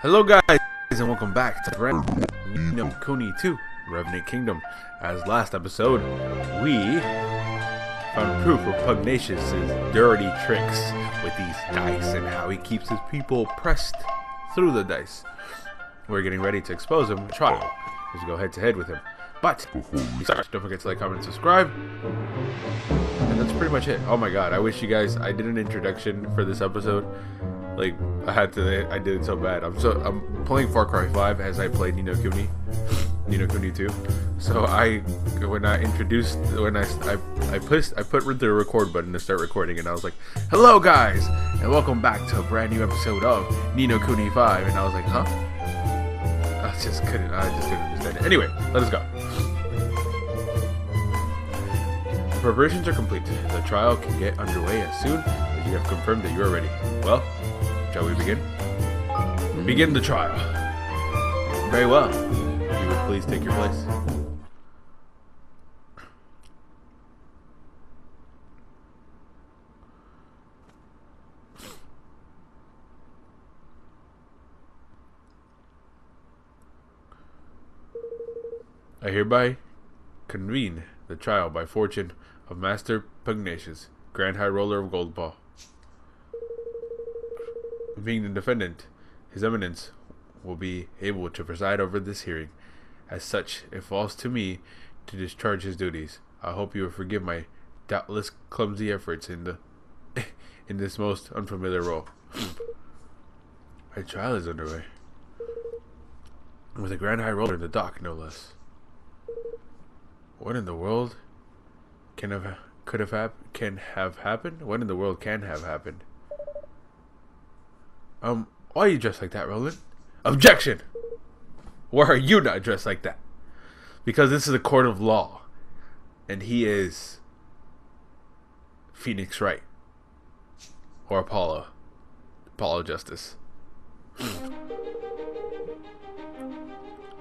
Hello guys, and welcome back to brand new Kuni 2, Revenant Kingdom. As last episode, we found proof of Pugnacious's dirty tricks with these dice and how he keeps his people pressed through the dice. We're getting ready to expose him in trial, as we go head to head with him. But before we start, don't forget to like, comment, and subscribe. And that's pretty much it. Oh my god, I wish you guys, I did an introduction for this episode. Like, I did it so bad. I'm playing Far Cry 5 as I played Ni no Kuni 2. So when I put the record button to start recording, and I was like, hello guys, and welcome back to a brand new episode of Ni no Kuni 5. And I was like, huh? I just couldn't understand it. Anyway, let us go. The preparations are complete. The trial can get underway as soon as you have confirmed that you are ready. Well, shall we begin? Begin the trial. Very well. If you would please take your place. I hereby convene the trial by fortune of Master Pugnacious's, Grand High Roller of Goldpaw. Being the defendant, His Eminence will be able to preside over this hearing. As such, it falls to me to discharge his duties. I hope you will forgive my doubtless clumsy efforts in this most unfamiliar role. My trial is underway, with a Grand High Roller in the dock, no less. What in the world can have happened? What in the world can have happened? Why are you dressed like that, Roland? Objection! Why are you not dressed like that? Because this is a court of law, and he is Phoenix Wright, or Apollo Justice.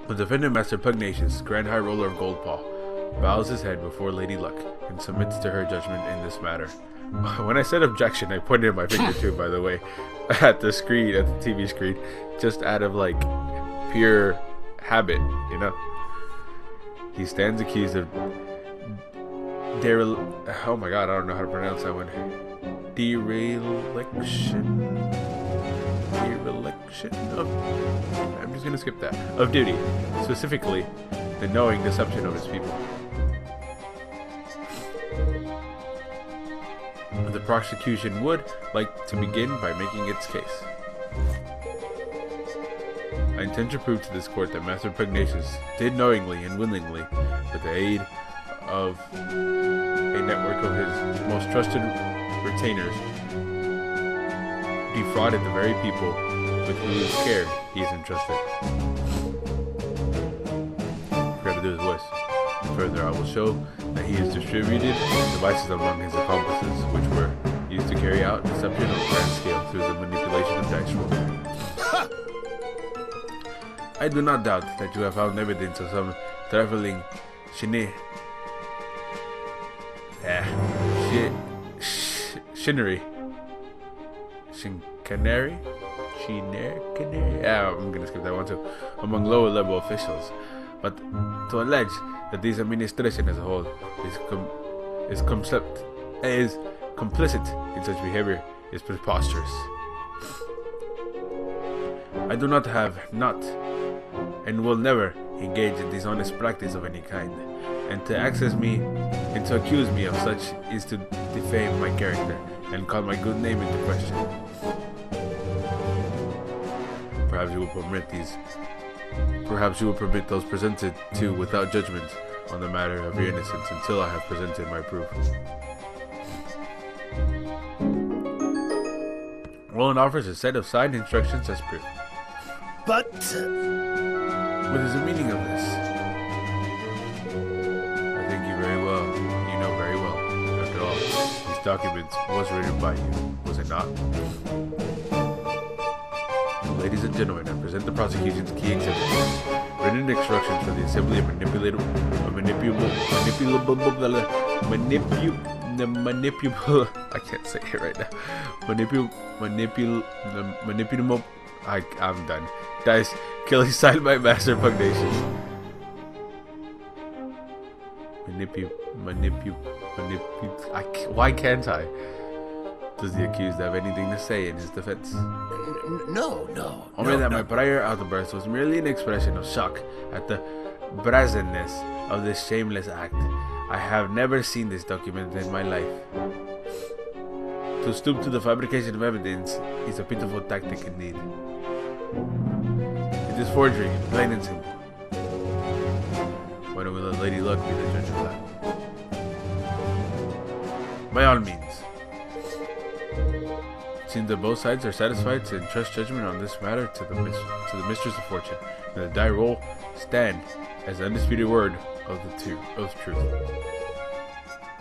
The defendant, Master Pugnacious, Grand High Roller of Goldpaw, bows his head before Lady Luck and submits to her judgment in this matter. When I said objection, I pointed my finger to, by the way, at the screen, at the TV screen, just out of like pure habit, you know. He stands accused of oh my god, I don't know how to pronounce that one. Dereliction of, I'm just gonna skip that, of duty, specifically the knowing deception of his people. The prosecution would like to begin by making its case. I intend to prove to this court that Master Pugnacious did knowingly and willingly, with the aid of a network of his most trusted retainers, defrauded the very people with whose care he is entrusted. Forgot to do his voice. Further, I will show that he has distributed devices among his accomplices, which were used to carry out deception on a grand scale through the manipulation of dice rolling. I do not doubt that you have found evidence of some traveling shinnery, I'm gonna skip that one too, among lower level officials. But to allege that this administration as a whole is complicit in such behavior is preposterous. I do not and will never engage in dishonest practice of any kind, and to accuse me of such is to defame my character and call my good name into question. Perhaps you will permit those presented to without judgment on the matter of your innocence until I have presented my proof. Roland offers a set of signed instructions as proof. But what is the meaning of this? I think you know very well. After all, these documents was written by you, was it not? Ladies and gentlemen, I present the prosecution's key exhibits. Written instructions for the assembly of manipulable I can't say it right now. I'm done. Dice, killing signed by Master Pugnacious. Why can't I? Does the accused have anything to say in his defense? No. Only that my prior outburst was merely an expression of shock at the brazenness of this shameless act. I have never seen this document in my life. To stoop to the fabrication of evidence is a pitiful tactic indeed. It is forgery, plain and simple. Why don't we let Lady Luck be the judge of that? By all means. It seems that both sides are satisfied to entrust judgment on this matter to the Mistress of Fortune, and the die roll stand as the undisputed word of truth.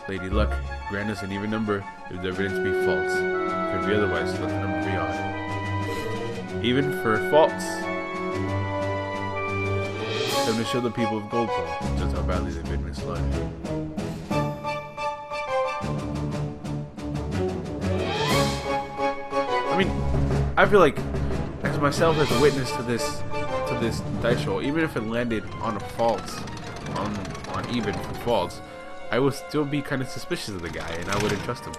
Lady Luck, grant us an even number if the evidence be false. If it be otherwise, let the number be odd. Even for false. Time to show the people of Goldpaw just how badly they've been misled. I mean, I feel like, as myself as a witness to this dice roll, even if it landed on a false, on even for false, I would still be kind of suspicious of the guy, and I wouldn't trust him.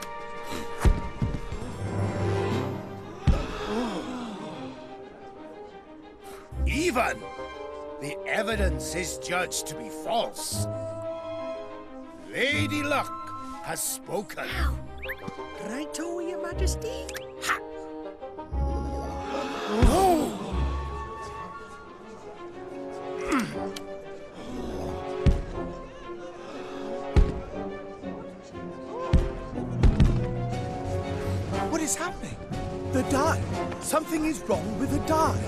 Even the evidence is judged to be false. Lady Luck has spoken. Righto, Your Majesty. Ha! No! What is happening? The die. Something is wrong with the die.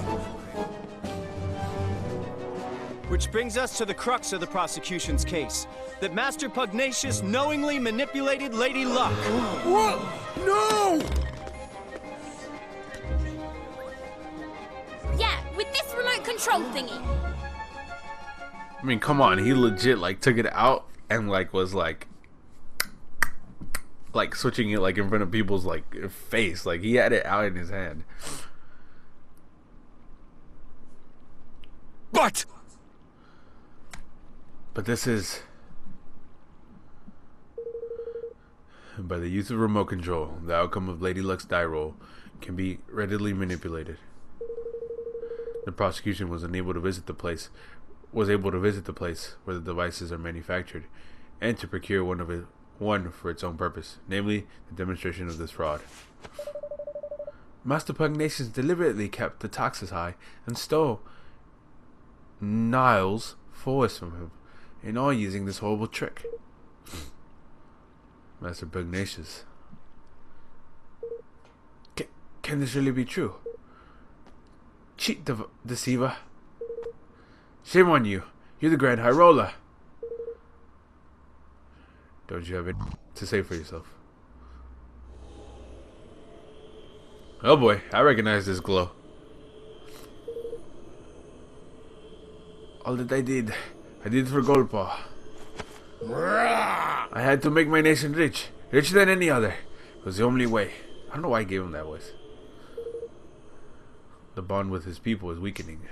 Which brings us to the crux of the prosecution's case. That Master Pugnacious knowingly manipulated Lady Luck. What? No! Yeah, with this remote control thingy. I mean, come on, he legit like took it out and like was like switching it like in front of people's like face. Like he had it out in his hand. But this is by the use of remote control, the outcome of Lady Luck's die roll can be readily manipulated. The prosecution was able to visit the place where the devices are manufactured, and to procure one for its own purpose, namely the demonstration of this fraud. Master Pugnacious deliberately kept the taxes high and stole Niles' force from him, in all using this horrible trick. Master Pugnacious. Can this really be true? Cheat deceiver. Shame on you. You're the Grand High Roller. Don't you have it to say for yourself? Oh boy, I recognize this glow. All that I did it for Goldpaw. I had to make my nation rich. Richer than any other. It was the only way. I don't know why I gave him that voice. The bond with his people is weakening.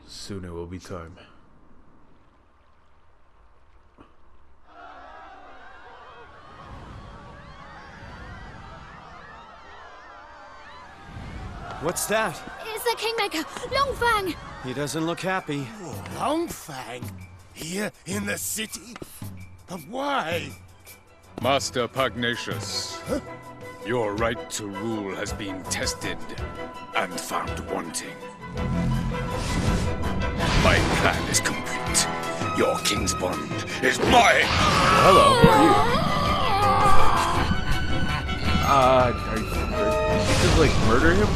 Soon it will be time. What's that? It's the Kingmaker, Longfang! He doesn't look happy. Longfang? Here in the city? But why? Master Pugnacious, your right to rule has been tested and found wanting. My plan is complete. Your king's bond is mine! Hello, who are you? Did you just like murder him?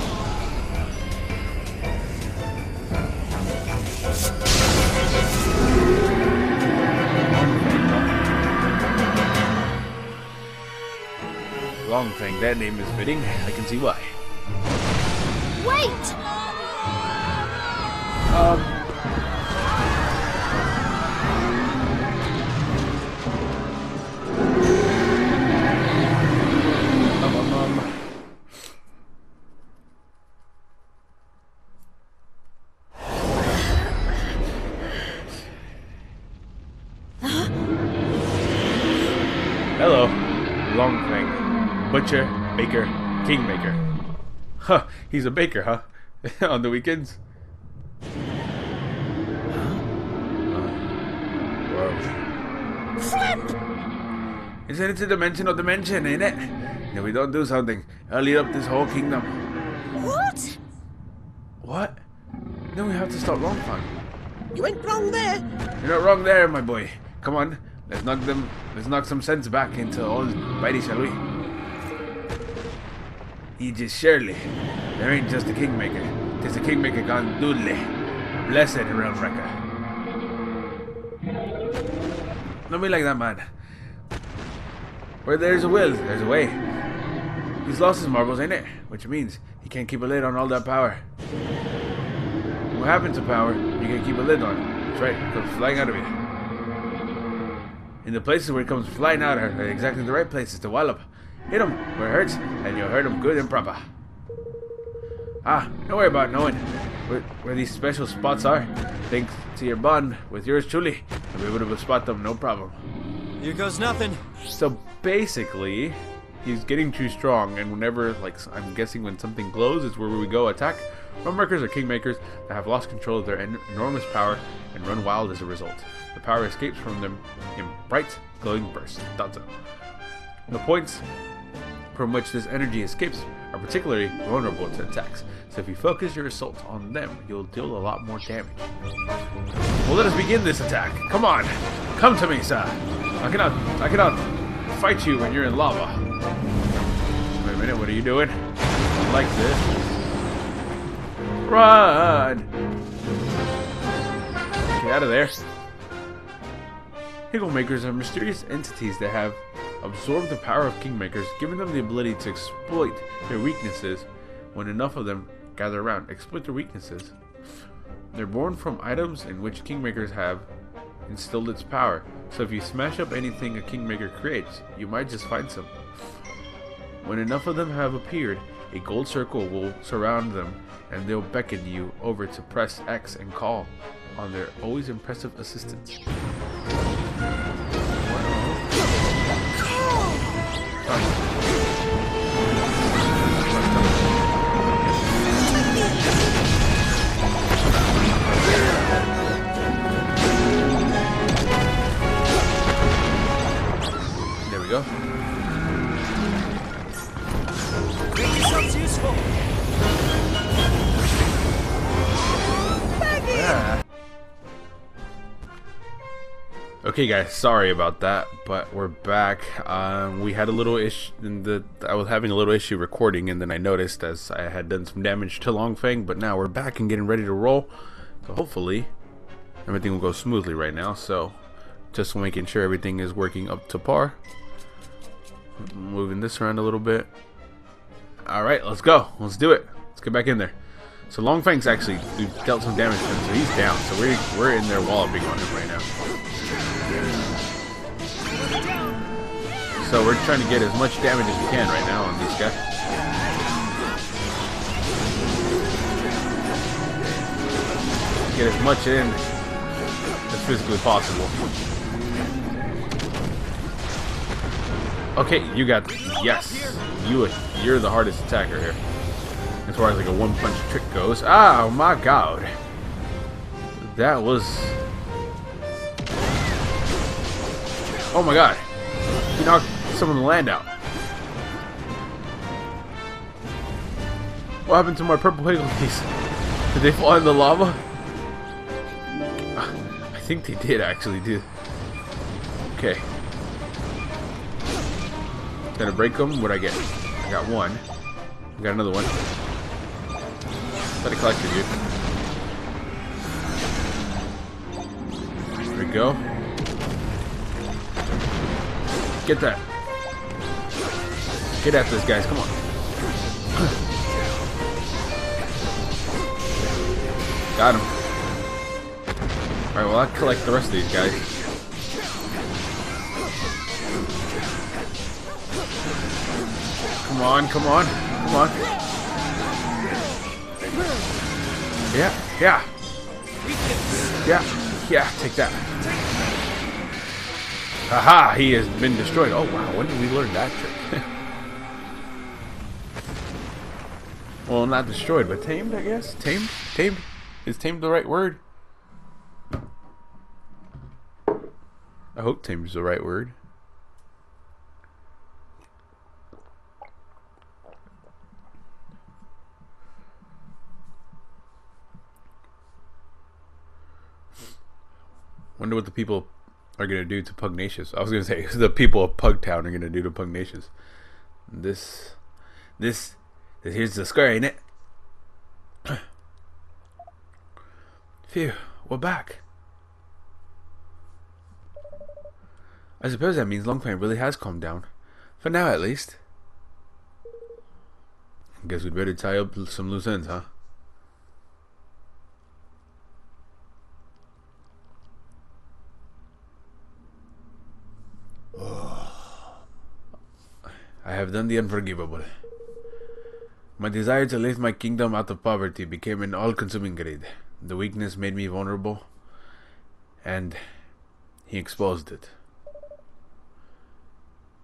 Longfang, that name is fitting. I can see why. Wait! Butcher, Baker, Kingmaker. Huh, he's a baker, huh? On the weekends? Whoa. Isn't it a dimension of dimension, ain't it? If we don't do something, I'll eat up this whole kingdom. What? What? Then we have to stop Longfang. You ain't wrong there. You're not wrong there, my boy. Come on, let's knock some sense back into old Bitey, shall we? Aegis surely. There ain't just a Kingmaker. There's a Kingmaker gone doodly. Blessed realm wrecker. Don't be like that, man. Where there's a will, there's a way. He's lost his marbles, ain't it? Which means he can't keep a lid on all that power. What happened to power, you can keep a lid on. That's right, it comes flying out of you. And the places where it comes flying out are exactly the right places to wallop. Hit him where it hurts, and you'll hurt him good and proper. Don't worry about knowing where these special spots are. Thanks to your bond with yours truly, I'll be able to spot them, no problem. Here goes nothing. So basically, he's getting too strong, and whenever, like, I'm guessing when something glows is where we go attack. Realmwreckers are Kingmakers that have lost control of their enormous power and run wild as a result. The power escapes from them in bright, glowing bursts. The points from which this energy escapes are particularly vulnerable to attacks, so if you focus your assault on them, you'll deal a lot more damage. Well, let us begin this attack. Come on, come to me, sir. I cannot fight you when you're in lava. Wait a minute, what are you doing? I like this. Run! Get out of there. Kingmakers are mysterious entities that have absorbed the power of Kingmakers, giving them the ability to exploit their weaknesses when enough of them gather around. Exploit their weaknesses. They're born from items in which Kingmakers have instilled its power. So if you smash up anything a Kingmaker creates, you might just find some. When enough of them have appeared, a gold circle will surround them, and they'll beckon you over to press X and call on their always impressive assistance. There we go. Make yourselves useful. Yeah. Okay, guys, sorry about that, but we're back. We had a little issue I was having a little issue recording, and then I noticed as I had done some damage to Longfang, but now we're back and getting ready to roll. So hopefully everything will go smoothly right now. So just making sure everything is working up to par. Moving this around a little bit. Alright, let's go. Let's do it. Let's get back in there. So Longfang's actually, we've dealt some damage to him, so he's down. So we're in there walloping on him right now. So we're trying to get as much damage as we can right now on these guys. Get as much in as physically possible. Okay, you got, yes, you're the hardest attacker here. As far as like a one-punch trick goes. Oh my god. That was... Oh my god. He knocked some of the land out. What happened to my purple piece? Did they fall in the lava? I think they did actually, dude. Okay. Gonna break them. What'd I get? I got one. I got another one. Thought I collected you. There we go. Get that. Get at this, guys. Come on. Got him. Alright, well, I'll collect the rest of these guys. Come on, come on, come on. Yeah, yeah. Yeah, yeah, take that. Haha, he has been destroyed. Oh wow, when did we learn that trick? Well, not destroyed, but tamed, I guess. Tamed? Tamed? Is tamed the right word? I hope tamed is the right word. Wonder what the people are gonna do to Pugnacious. I was gonna say the people of Pugtown are gonna do to Pugnacious. This here's the square, ain't it? Phew, we're back. I suppose that means Longfang really has calmed down. For now, at least. I guess we'd better tie up some loose ends, huh? I have done the unforgivable. My desire to lift my kingdom out of poverty became an all-consuming greed. The weakness made me vulnerable, and he exposed it.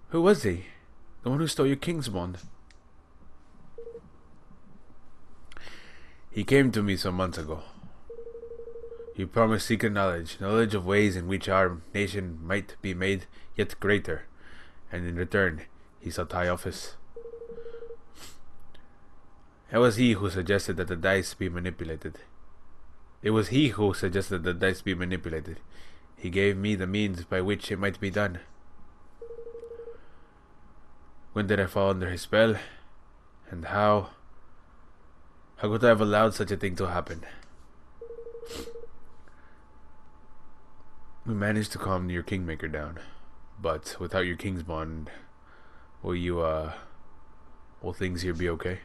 Who was he? The one who stole your king's bond? He came to me some months ago. He promised secret knowledge of ways in which our nation might be made yet greater, and in return, he sought high office. It was he who suggested that the dice be manipulated. He gave me the means by which it might be done. When did I fall under his spell? And how? How could I have allowed such a thing to happen? We managed to calm your Kingmaker down, but without your king's bond, will things here be okay?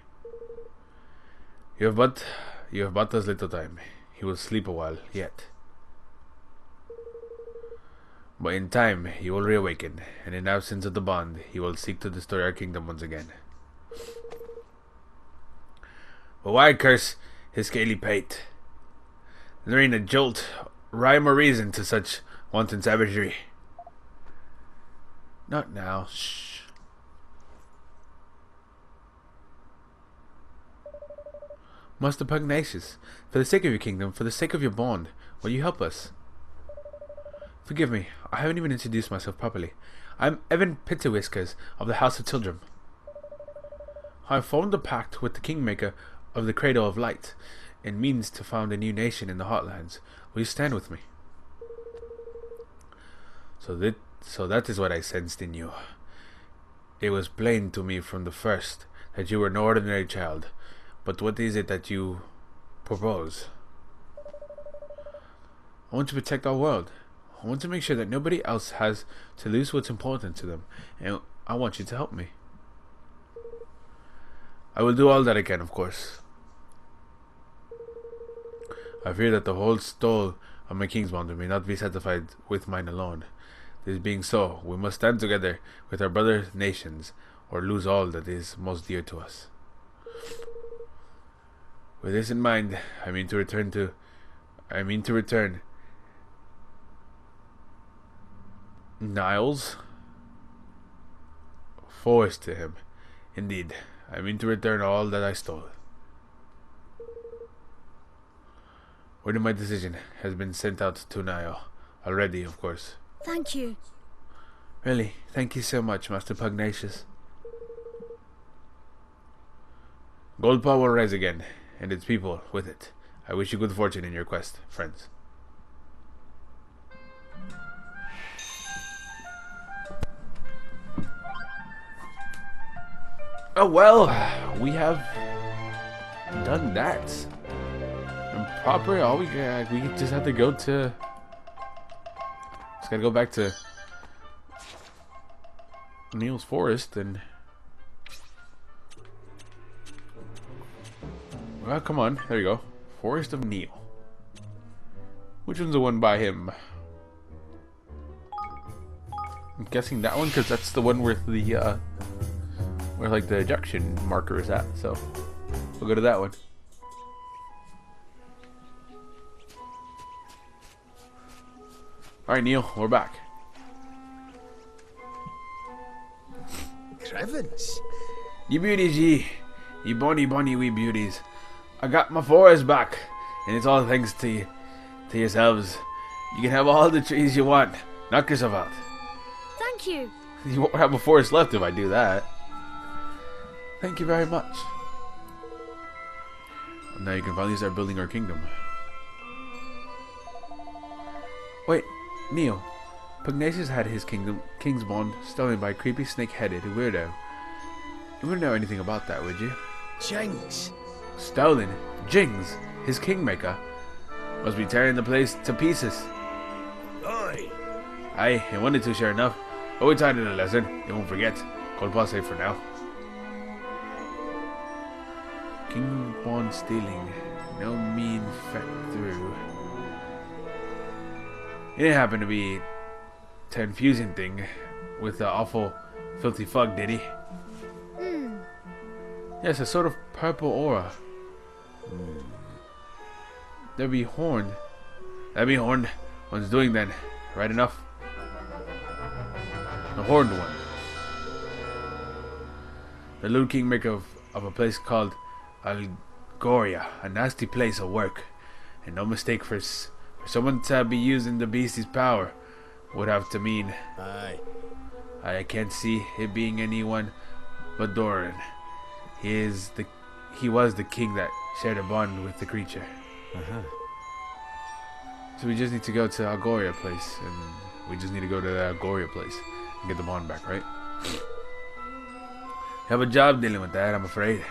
You have but us little time. He will sleep a while yet. But in time, he will reawaken, and in absence of the bond, he will seek to destroy our kingdom once again. But why curse his scaly pate? There ain't a jolt, rhyme or reason to such wanton savagery. Not now, shh. Master Pugnacious, for the sake of your kingdom, for the sake of your bond, will you help us? Forgive me, I haven't even introduced myself properly. I'm Evan Pitterwhiskers of the House of Children. I have formed a pact with the Kingmaker of the Cradle of Light, and means to found a new nation in the Heartlands. Will you stand with me? So that is what I sensed in you. It was plain to me from the first that you were no ordinary child. But what is it that you propose? I want to protect our world. I want to make sure that nobody else has to lose what's important to them. And I want you to help me. I will do all that I can, of course. I fear that the whole stole of my king's bond may not be satisfied with mine alone. This being so, we must stand together with our brother nations, or lose all that is most dear to us. With this in mind, I mean to return Niles Forest to him. Indeed, I mean to return all that I stole. Word of my decision has been sent out to Niall already, of course. Thank you. Really, thank you so much, Master Pugnacious. Goldpaw will rise again, and its people with it. I wish you good fortune in your quest, friends. Oh well, we have done that. And proper, all we just have to go to. Just gotta go back to Neil's Forest and. Well, come on, there you go. Forest of Neil. Which one's the one by him? I'm guessing that one because that's the one where the where like the ejection marker is at. So we'll go to that one. All right, Neil, we're back. Crevens. You beauty, G. You bonny wee beauties. I got my forest back, and it's all thanks to yourselves. You can have all the trees you want. Knock yourself out. Thank you. You won't have a forest left if I do that. Thank you very much. Now you can finally start building our kingdom. Wait, Neil. Pugnacious had his king's bond stolen by a creepy snake-headed weirdo. You wouldn't know anything about that, would you? Jinx. Stolen? Jings, his Kingmaker. Must be tearing the place to pieces. Aye. Aye, I wanted to, sure enough. But we taught it a lesson. You won't forget. Goldpaw safe for now. King bond stealing. No mean feck through. It didn't happen to be to infusing thing with the awful filthy fog, did he? Yes, a sort of purple aura. That'd be horned. That'd be horned. One's doing then. Right enough. The horned one. The little Kingmaker of a place called Algoria. A nasty place of work. And no mistake for someone to be using the beastie's power would have to mean. Aye. I can't see it being anyone but Doran. He was the king that shared a bond with the creature. So we just need to go to Algoria place, and we just need to go to the Algoria place and get the bond back, right? Have a job dealing with that, I'm afraid.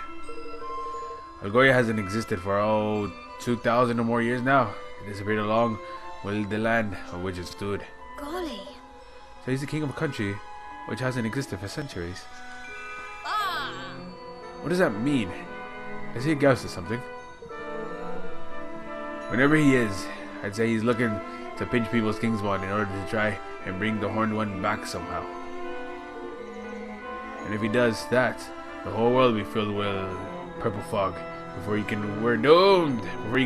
Algoria hasn't existed for 2,000 or more years now. It disappeared along with the land on which it stood. Golly. So he's the king of a country which hasn't existed for centuries. What does that mean? Is he a ghost or something? Whenever he is, I'd say he's looking to pinch people's king's bond in order to try and bring the horned one back somehow. And if he does that, the whole world will be filled with purple fog before you can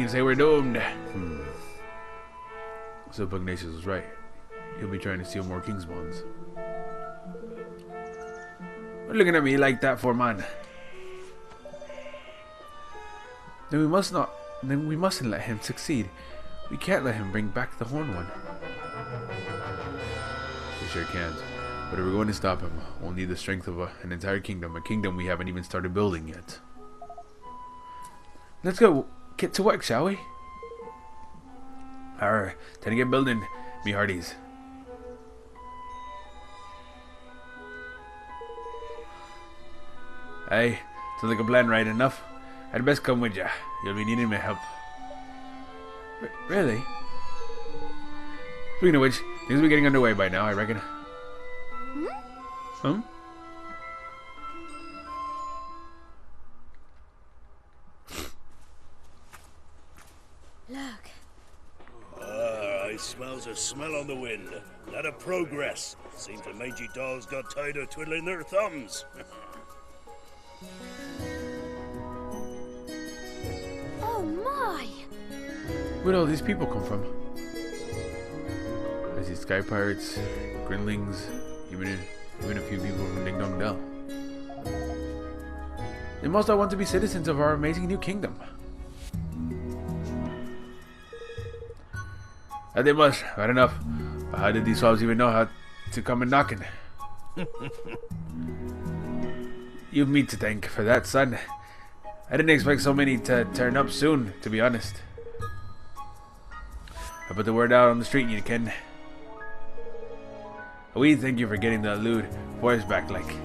say we're doomed. So Pugnacious was right. He'll be trying to steal more king's bonds. What are you looking at me like that for, man? Then we mustn't let him succeed. We can't let him bring back the horned one. We sure can't. But if we're going to stop him, we'll need the strength of an entire kingdom. A kingdom we haven't even started building yet. Let's go get to work, shall we? Time to get building, me hearties. Aye, sounds like a plan, right enough. I'd best come with ya. You'll be needing my help. Really? Speaking of which, things will be getting underway by now, I reckon. Look. I smells a smell on the wind. Not a progress. Seems the mangy dolls got tired of twiddling their thumbs. Oh my! Where'd all these people come from? I see sky pirates, grindlings, even a few people from Ding Dong Dell. They must all want to be citizens of our amazing new kingdom. That they must, right enough. But how did these swabs even know how to come and knocking? You've me to thank for that, son. I didn't expect so many to turn up soon, to be honest. I put the word out on the street, you can. We thank you for getting the lewd forest back, like.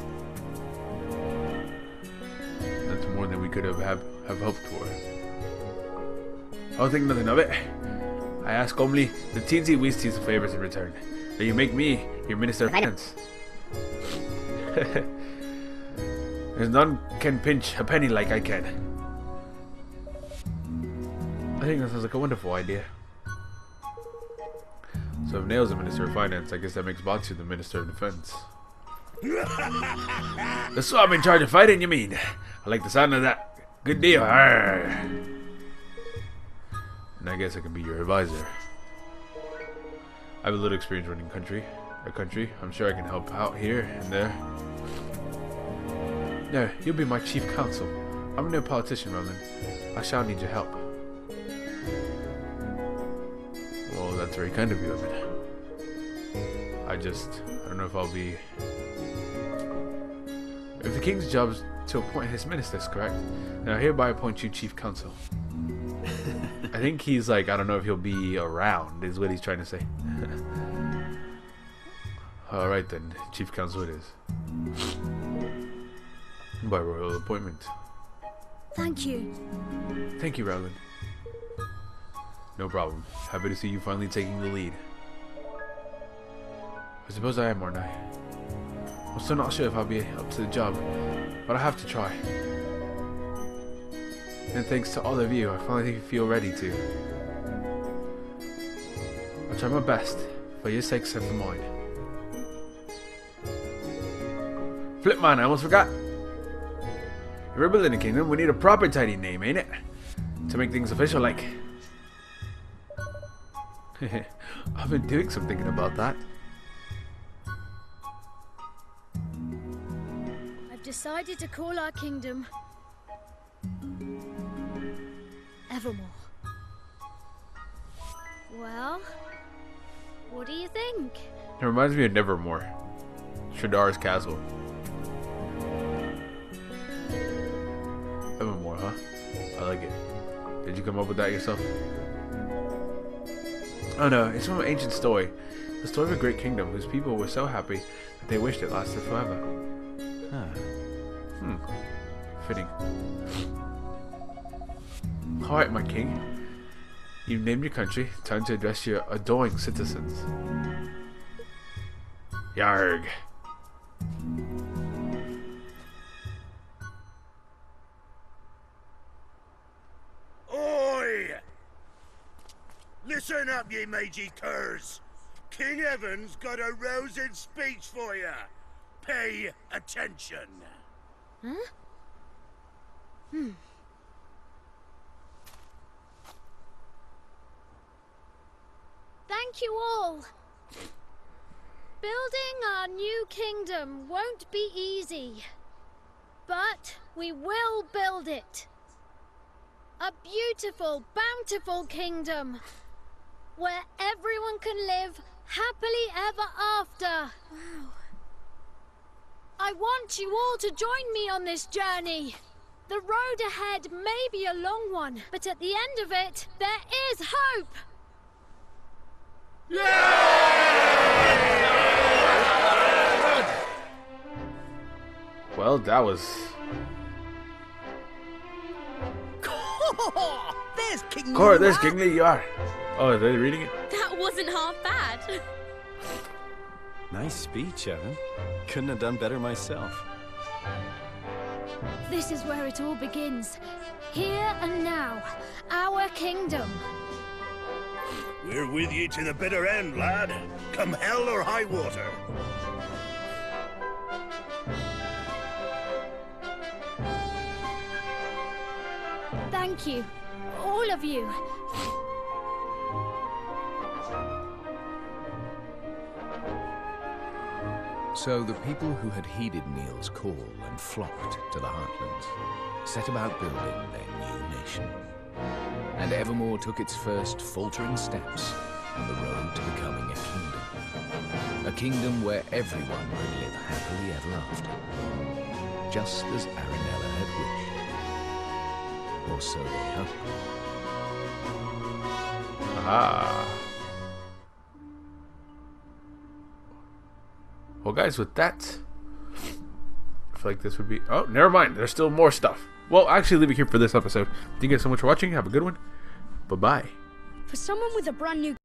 That's more than we could have hoped for. I'll think nothing of it. I ask only the teensy weasties of favors in return. That you make me your Minister of Finance. There's none can pinch a penny like I can. I think that sounds like a wonderful idea. So if Nail's the Minister of Finance, I guess that makes Batsu the Minister of Defense. The swab in charge of fighting, you mean? I like the sound of that. Good deal. Arr. And I guess I can be your advisor. I have a little experience running a country. I'm sure I can help out here and there. No, you'll be my chief counsel. I'm a new politician, Revenant. I shall need your help. Well, that's very kind of you, Revenant. I don't know if I'll be... If the king's job is to appoint his ministers, correct? Then I hereby appoint you chief counsel. I think he's like, I don't know if he'll be around, is what he's trying to say. Alright then, chief counsel it is. By royal appointment. Thank you. Thank you, Rowland. No problem. Happy to see you finally taking the lead. I suppose I am, aren't I? I'm still not sure if I'll be up to the job, but I have to try. And thanks to all of you, I finally feel ready to. I'll try my best, for your sakes and for mine. Flipman, I almost forgot. If we're building a kingdom, we need a proper tidy name, ain't it? To make things official like. I've been doing some thinking about that. I've decided to call our kingdom Evermore. Well, what do you think? It reminds me of Nevermore. Shadar's castle. Evermore, huh? I like it. Did you come up with that yourself? Oh no, it's from an ancient story. The story of a great kingdom whose people were so happy that they wished it lasted forever. Huh. Fitting. Alright, my king. You've named your country. Time to address your adoring citizens. Yarg. Oi! Listen up, ye mangy curs. King Evan's got a rousing speech for you. Pay attention. Huh? Thank you all. Building our new kingdom won't be easy, but we will build it. A beautiful, bountiful kingdom where everyone can live happily ever after. Wow. I want you all to join me on this journey. The road ahead may be a long one, but at the end of it, there is hope. Well, that was... There's King Cora, there's King Lee, you are. Oh, are they reading it? That wasn't half bad. Nice speech, Evan. Couldn't have done better myself. This is where it all begins. Here and now, our kingdom. We're with you to the bitter end, lad. Come hell or high water. Thank you, all of you. So the people who had heeded Neil's call and flocked to the Heartlands set about building their new nation. And Evermore took its first faltering steps on the road to becoming a kingdom. A kingdom where everyone could live happily ever after. Just as Arinella had wished. Or so they hoped. Aha. Well, guys, with that, I feel like this would be... Oh, never mind. There's still more stuff. Well, actually, leave it here for this episode. Thank you guys so much for watching. Have a good one. Bye-bye. For someone with a brand new